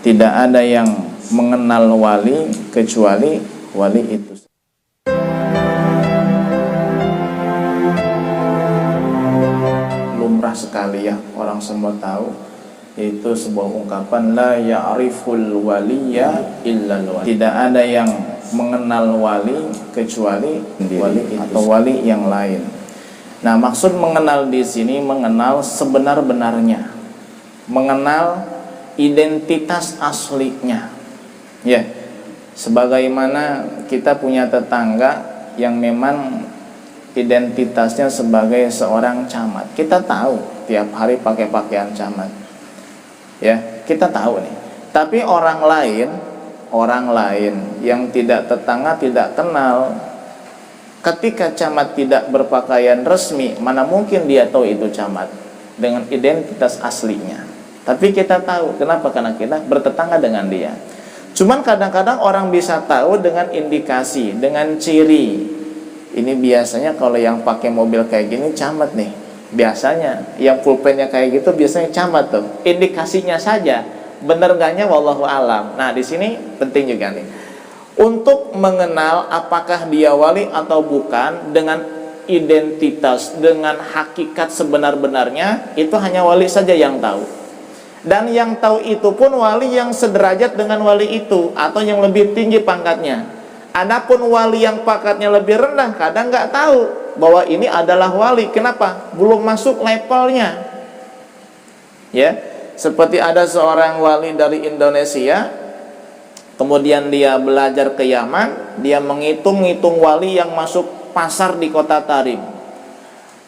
Tidak ada yang mengenal wali kecuali wali itu. Lumrah sekali ya, orang semua tahu, yaitu sebuah ungkapan la ya'riful waliya illal wali. Tidak ada yang mengenal wali kecuali wali atau wali yang lain. Nah, maksud mengenal di sini mengenal sebenar-benarnya, mengenal identitas aslinya. Ya, sebagaimana kita punya tetangga yang memang identitasnya sebagai seorang camat. Kita tahu tiap hari pakai pakaian camat. Ya, kita tahu nih. Tapi orang lain yang tidak tetangga, tidak kenal, ketika camat tidak berpakaian resmi, mana mungkin dia tahu itu camat dengan identitas aslinya. Tapi kita tahu, kenapa? Karena kita bertetangga dengan dia. Cuman kadang-kadang orang bisa tahu dengan indikasi, dengan ciri. Ini biasanya kalau yang pakai mobil kayak gini camat nih. Biasanya yang pulpennya kayak gitu biasanya camat tuh. Indikasinya saja, bener enggaknya wallahu alam. Nah, di sini penting juga nih. Untuk mengenal apakah dia wali atau bukan dengan identitas, dengan hakikat sebenar-benarnya, itu hanya wali saja yang tahu. Dan yang tahu itu pun wali yang sederajat dengan wali itu atau yang lebih tinggi pangkatnya. Adapun wali yang pangkatnya lebih rendah kadang nggak tahu bahwa ini adalah wali. Kenapa? Belum masuk levelnya. Ya, seperti ada seorang wali dari Indonesia, kemudian dia belajar ke Yaman, dia menghitung-hitung wali yang masuk pasar di kota Tarim.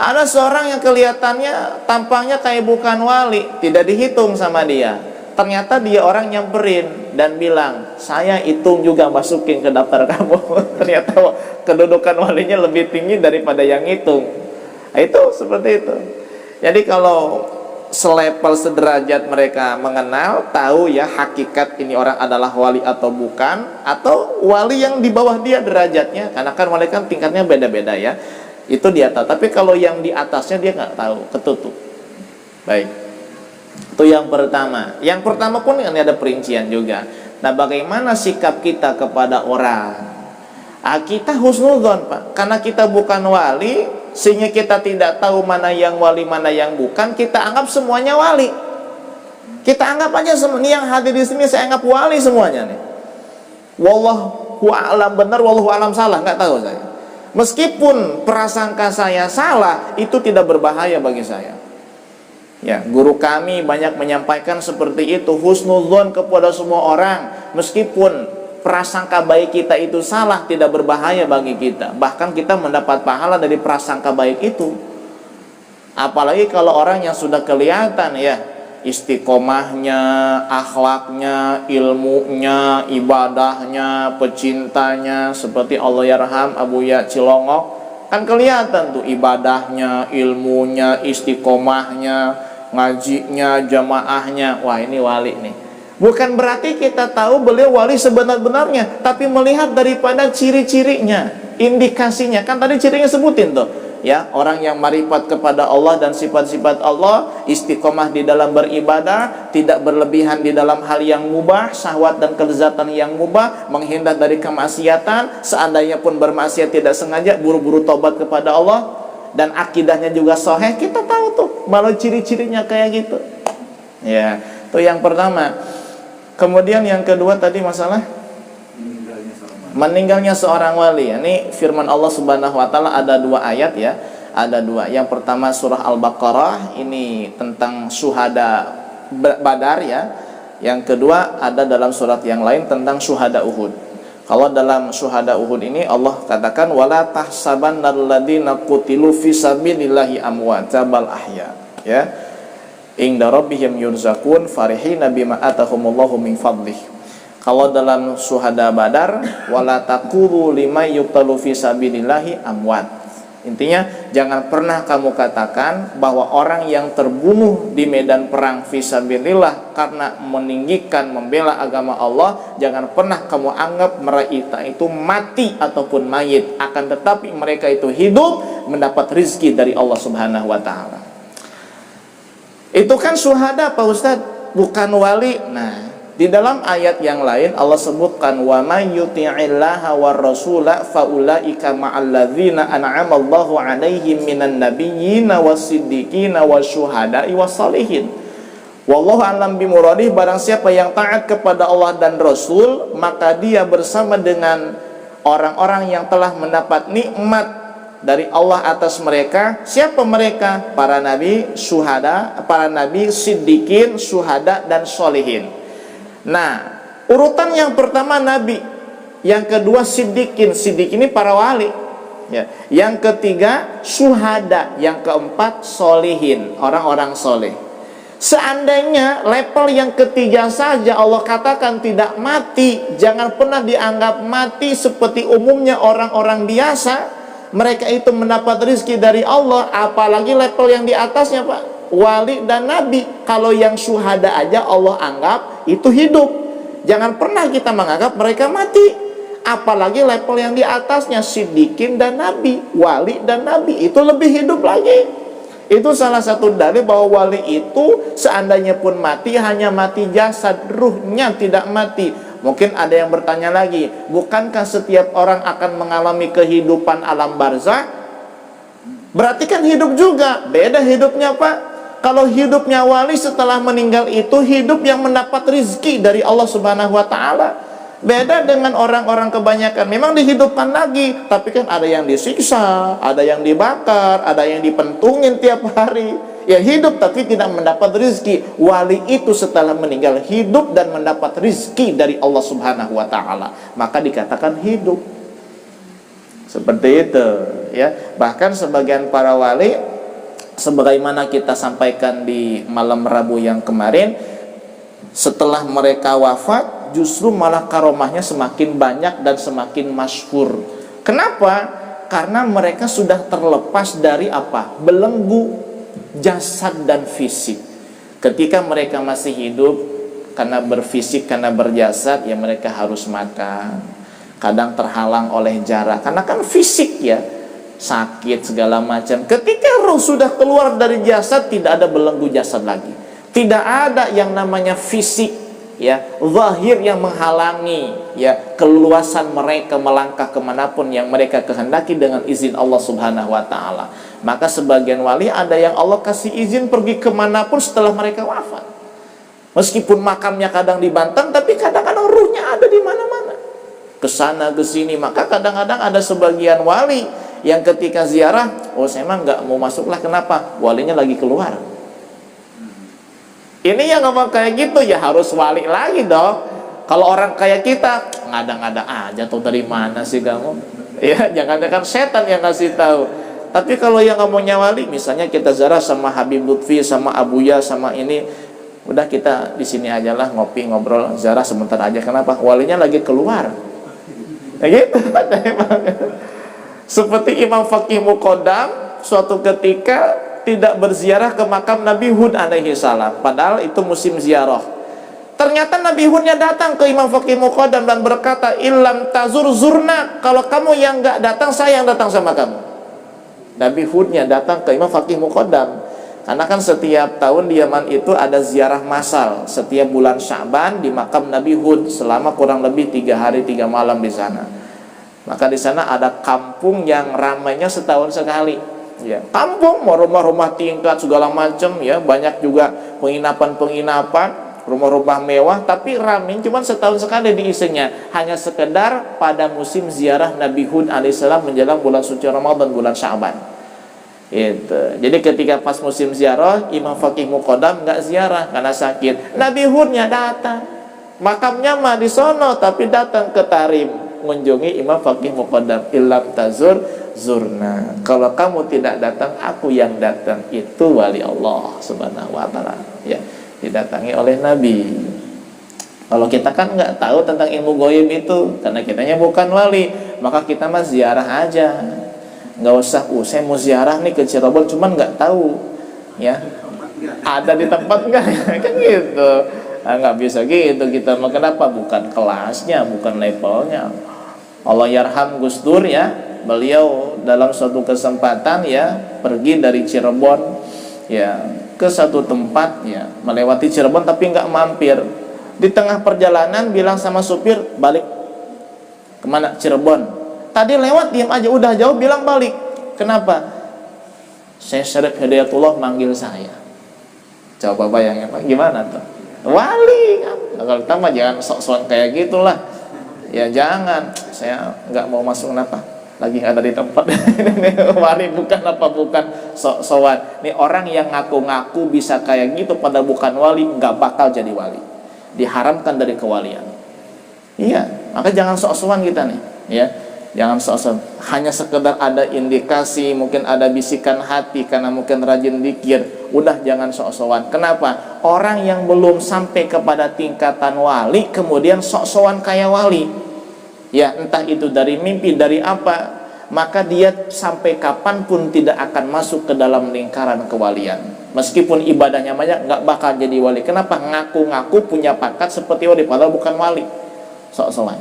Ada seorang yang kelihatannya tampangnya kayak bukan wali, tidak dihitung sama dia. Ternyata dia orang nyamperin dan bilang, saya hitung juga masukin ke daftar kamu. Ternyata kedudukan walinya lebih tinggi daripada yang hitung. Nah, itu seperti itu. Jadi kalau selevel sederajat mereka mengenal, tahu ya hakikat ini orang adalah wali atau bukan, atau wali yang di bawah dia derajatnya, karena kan wali kan tingkatnya beda-beda ya. Itu dia tahu, tapi kalau yang di atasnya dia nggak tahu, ketutup. Baik, itu yang pertama. Yang pertama pun ini ada perincian juga. Nah, bagaimana sikap kita kepada orang? Kita husnudzon, Pak. Karena kita bukan wali, sehingga kita tidak tahu mana yang wali, mana yang bukan. Kita anggap semuanya wali. Kita anggap aja semua. Ini yang hadir di sini saya anggap wali semuanya nih. Wallahu a'lam benar, wallahu a'lam salah, nggak tahu saya. Meskipun prasangka saya salah, itu tidak berbahaya bagi saya. Ya, guru kami banyak menyampaikan seperti itu, husnudzon kepada semua orang. Meskipun prasangka baik kita itu salah, tidak berbahaya bagi kita. Bahkan kita mendapat pahala dari prasangka baik itu. Apalagi kalau orang yang sudah kelihatan ya, istiqomahnya, akhlaknya, ilmunya, ibadahnya, pecintanya, seperti Allahyarham Abu Ya Cilongok, kan kelihatan tuh ibadahnya, ilmunya, istiqomahnya, ngajinya, jamaahnya. Wah, ini wali nih. Bukan berarti kita tahu beliau wali sebenar-benarnya, tapi melihat daripada ciri-cirinya, indikasinya. Kan tadi cirinya sebutin tuh. Ya, orang yang marifat kepada Allah dan sifat-sifat Allah, istiqomah di dalam beribadah, tidak berlebihan di dalam hal yang mubah, syahwat dan kelezatan yang mubah, menghindar dari kemaksiatan, seandainya pun bermaksiat tidak sengaja, buru-buru tobat kepada Allah, dan akidahnya juga sahih. Kita tahu tuh, malah ciri-cirinya kayak gitu. Ya, itu yang pertama. Kemudian yang kedua tadi masalah meninggalnya seorang wali. Ini firman Allah Subhanahu wa taala, ada dua ayat ya. Ada dua. Yang pertama surah Al-Baqarah, ini tentang syuhada Badar ya. Yang kedua ada dalam surat yang lain tentang syuhada Uhud. Kalau dalam syuhada Uhud ini Allah katakan wala tahsabannal ladzina qutilu fi sabilillahi amwata bal ahya. Ya. Inda rabbihim yurzaqun farihina bima atahumullahu min fadlih. Kalau dalam syuhada Badar, wala taqulu liman yuqtalu fi sabilillahi amwat. Intinya jangan pernah kamu katakan bahwa orang yang terbunuh di medan perang fi sabilillah karena meninggikan membela agama Allah, jangan pernah kamu anggap mereka itu mati ataupun mayit, akan tetapi mereka itu hidup mendapat rizki dari Allah Subhanahu wa taala. Itu kan syuhada Pak Ustadz, bukan wali. Nah, Di dalam ayat yang lain Allah sebutkan wa may yuti'illaha war rasula faulaika ma'al ladzina an'ama Allahu 'alaihim minan nabiyyina was-siddiqina wasyuhada'i was-shalihin. Wallahu a'lam bimuradih. Barang siapa yang taat kepada Allah dan Rasul, maka dia bersama dengan orang-orang yang telah mendapat nikmat dari Allah atas mereka. Siapa mereka? Para nabi, syuhada, para nabi, siddiqin, syuhada dan sholihin. Nah, urutan yang pertama nabi, yang kedua siddiqin, siddiqin ini para wali ya. Yang ketiga syuhada, yang keempat sholihin, orang-orang soleh. Seandainya level yang ketiga saja Allah katakan tidak mati, jangan pernah dianggap mati seperti umumnya orang-orang biasa. Mereka itu mendapat rezeki dari Allah, apalagi level yang di atasnya Pak, wali dan nabi. Kalau yang syuhada aja Allah anggap itu hidup. Jangan pernah kita menganggap mereka mati, apalagi level yang di atasnya, siddiqin dan nabi, wali dan nabi, itu lebih hidup lagi. Itu salah satu dalil bahwa wali itu seandainya pun mati, hanya mati jasad, ruhnya tidak mati. Mungkin ada yang bertanya lagi, bukankah setiap orang akan mengalami kehidupan alam barzakh? Berarti kan hidup juga. Beda hidupnya Pak. Kalau hidupnya wali setelah meninggal itu hidup yang mendapat rizki dari Allah Subhanahu wa ta'ala. Beda dengan orang-orang kebanyakan, memang dihidupkan lagi, tapi kan ada yang disiksa, ada yang dibakar, ada yang dipentungin tiap hari. Ya hidup tapi tidak mendapat rizki. Wali itu setelah meninggal hidup dan mendapat rizki dari Allah Subhanahu wa ta'ala, maka dikatakan hidup. Seperti itu ya. Bahkan sebagian para wali, sebagaimana kita sampaikan di malam Rabu yang kemarin, setelah mereka wafat justru malah karomahnya semakin banyak dan semakin masyhur. Kenapa? Karena mereka sudah terlepas dari apa? Belenggu jasad dan fisik. Ketika mereka masih hidup, karena berfisik, karena berjasad, ya mereka harus makan. Kadang terhalang oleh jarak, karena kan fisik ya, sakit segala macam. Ketika roh sudah keluar dari jasad, tidak ada belenggu jasad lagi. Tidak ada yang namanya fisik ya, zahir yang menghalangi ya keluasan mereka melangkah kemanapun yang mereka kehendaki dengan izin Allah Subhanahu wa ta'ala. Maka sebagian wali ada yang Allah kasih izin pergi kemanapun setelah mereka wafat. Meskipun makamnya kadang di Banten, tapi kadang-kadang ruhnya ada di mana-mana, kesana kesini. Maka kadang-kadang ada sebagian wali yang ketika ziarah, oh saya emang nggak mau masuklah. Kenapa? Walinya lagi keluar. Ini yang ngomong kayak gitu ya harus wali lagi dong. Kalau orang kayak kita ngada-ngada aja, tuh dari mana sih kamu? Ya jangan-jangan setan yang ngasih tahu. Tapi kalau yang ngomongnya wali, misalnya kita ziarah sama Habib Lutfi, sama Abuya, sama ini, udah kita di sini aja lah ngopi ngobrol, ziarah sebentar aja. Kenapa? Walinya lagi keluar. Ya gitu. Seperti Imam Faqih Muqaddam suatu ketika tidak berziarah ke makam Nabi Hud alaihi salam, padahal itu musim ziarah. Ternyata Nabi Hudnya datang ke Imam Faqih Muqaddam dan berkata, "Illam tazur zurna." Kalau kamu yang enggak datang, saya yang datang sama kamu. Nabi Hudnya datang ke Imam Faqih Muqaddam. Karena kan setiap tahun di Yaman itu ada ziarah massal setiap bulan Sya'ban di makam Nabi Hud selama kurang lebih 3 hari 3 malam di sana. Maka di sana ada kampung yang ramainya setahun sekali. Ya, kampung, rumah-rumah tingkat segala macam ya, banyak juga penginapan-penginapan, rumah-rumah mewah, tapi ramai cuma setahun sekali diisinya, hanya sekedar pada musim ziarah Nabi Hud alaihissalam menjelang bulan suci Ramadan, bulan Sya'ban. Itu. Jadi ketika pas musim ziarah, Imam Faqih Muqaddam nggak ziarah karena sakit. Nabi Hudnya datang, makamnya mah di sono, tapi datang ke Tarim mengunjungi Imam Faqih Muqaddam. Illam tazur zurna. Kalau kamu tidak datang, aku yang datang. Itu wali Allah Subhanahu wa ta'ala ya, didatangi oleh Nabi. Kalau kita kan nggak tahu tentang ilmu ghaib itu, karena kitanya bukan wali, maka kita mah ziarah aja. Nggak usah, saya mau ziarah nih ke Cirebon, cuman nggak tahu ya ada di tempat nggak kan gitu. Nah, nggak bisa gitu kita. Kenapa? Bukan kelasnya, bukan levelnya. Allah yarham Gus Dur ya, beliau dalam suatu kesempatan ya pergi dari Cirebon ya ke satu tempat ya, melewati Cirebon tapi nggak mampir, Di tengah perjalanan bilang sama supir, balik kemana? Cirebon. Tadi lewat diam aja, udah jauh bilang balik. Kenapa? Saya Syarif Hidayatullah manggil saya. Coba bayangin Pak, gimana tuh? Wali kan? Nah, kalau kita mah jangan sok-sokan kayak gitulah. Ya jangan, saya nggak mau masuk kenapa? Lagi ada di tempat. Wali bukan apa bukan sok-sokan. Nih orang yang ngaku-ngaku bisa kayak gitu pada bukan wali, nggak bakal jadi wali. Diharamkan dari kewalian. Iya, maka jangan sok-sokan kita nih, ya. Jangan sok-sokan. Hanya sekedar ada indikasi, mungkin ada bisikan hati karena mungkin rajin zikir. Udah jangan sok-sokan. Kenapa? Orang yang belum sampai kepada tingkatan wali kemudian sok-sokan kayak wali. Ya, entah itu dari mimpi, dari apa, maka dia sampai kapanpun tidak akan masuk ke dalam lingkaran kewalian. Meskipun ibadahnya banyak, nggak bakal jadi wali. Kenapa? Ngaku-ngaku punya pangkat seperti wali, padahal bukan wali. Sok-sokan.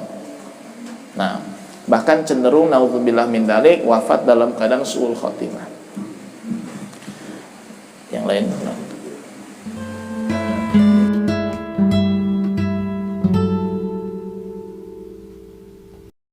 Nah, bahkan cenderung naudzubillah min dzalik wafat dalam keadaan suul khotimah. Yang lain